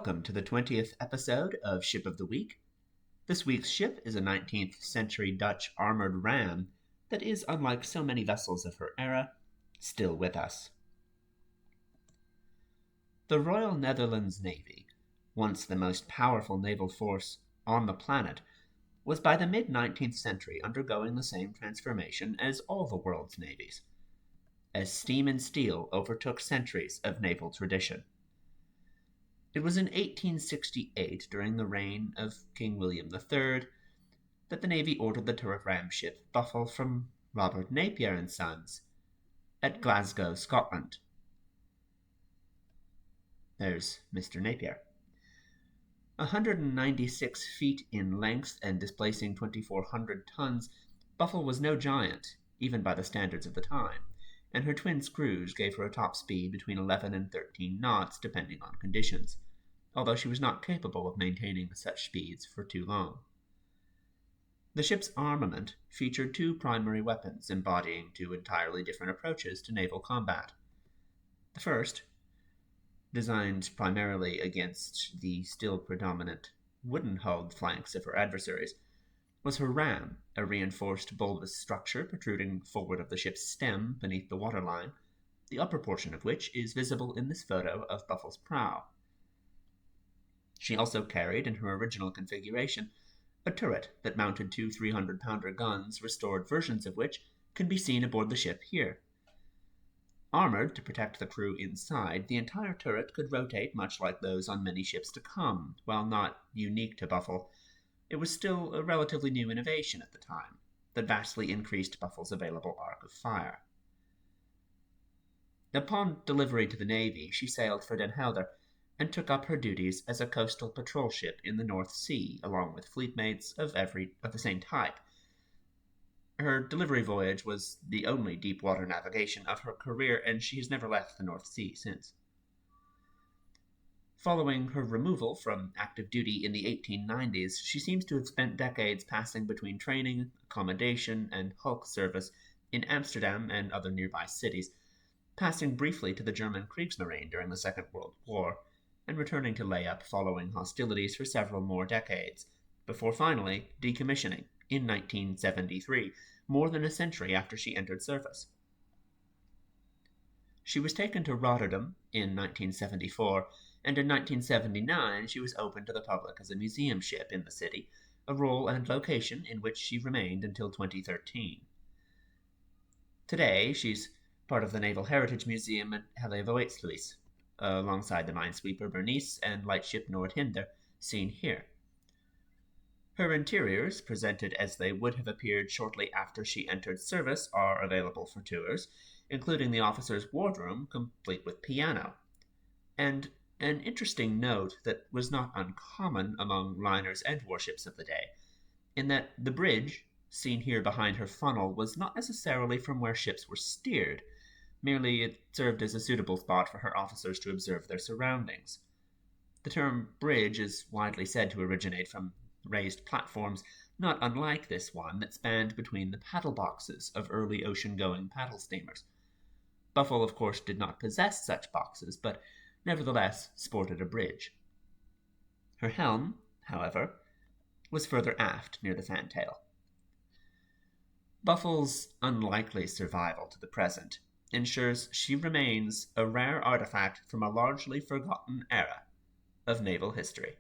Welcome to the 20th episode of Ship of the Week. This week's ship is a 19th century Dutch armored ram that is, unlike so many vessels of her era, still with us. The Royal Netherlands Navy, once the most powerful naval force on the planet, was by the mid-19th century undergoing the same transformation as all the world's navies, as steam and steel overtook centuries of naval tradition. It was in 1868, during the reign of King William III, that the Navy ordered the turret ram ship Buffel from Robert Napier and Sons at Glasgow, Scotland. There's Mr. Napier. 196 feet in length and displacing 2,400 tons, Buffel was no giant, even by the standards of the time, and her twin screws gave her a top speed between 11 and 13 knots, depending on conditions, although she was not capable of maintaining such speeds for too long. The ship's armament featured two primary weapons embodying two entirely different approaches to naval combat. The first, designed primarily against the still predominant wooden-hulled flanks of her adversaries, was her ram, a reinforced bulbous structure protruding forward of the ship's stem beneath the waterline, the upper portion of which is visible in this photo of Buffel's prow. She also carried, in her original configuration, a turret that mounted two 300-pounder guns, restored versions of which can be seen aboard the ship here. Armored to protect the crew inside, the entire turret could rotate much like those on many ships to come. While not unique to Buffel, it was still a relatively new innovation at the time that vastly increased Buffel's available arc of fire. Upon delivery to the Navy, she sailed for Den Helder and took up her duties as a coastal patrol ship in the North Sea, along with fleetmates of the same type. Her delivery voyage was the only deep-water navigation of her career, and she has never left the North Sea since. Following her removal from active duty in the 1890s, she seems to have spent decades passing between training, accommodation, and hulk service in Amsterdam and other nearby cities, passing briefly to the German Kriegsmarine during the Second World War, and returning to lay-up following hostilities for several more decades, before finally decommissioning in 1973, more than a century after she entered service. She was taken to Rotterdam in 1974, and in 1979 she was opened to the public as a museum ship in the city, a role and location in which she remained until 2013. Today, she's part of the Naval Heritage Museum at Hellevoetsluis, alongside the minesweeper Bernice and lightship Nordhinder, seen here. Her interiors, presented as they would have appeared shortly after she entered service, are available for tours, including the officer's wardroom, complete with piano. And an interesting note that was not uncommon among liners and warships of the day, in that the bridge, seen here behind her funnel, was not necessarily from where ships were steered. Merely it served as a suitable spot for her officers to observe their surroundings. The term bridge is widely said to originate from raised platforms, not unlike this one that spanned between the paddle boxes of early ocean-going paddle steamers. Buffel, of course, did not possess such boxes, but nevertheless sported a bridge. Her helm, however, was further aft near the fantail. Buffel's unlikely survival to the present ensures she remains a rare artifact from a largely forgotten era of naval history.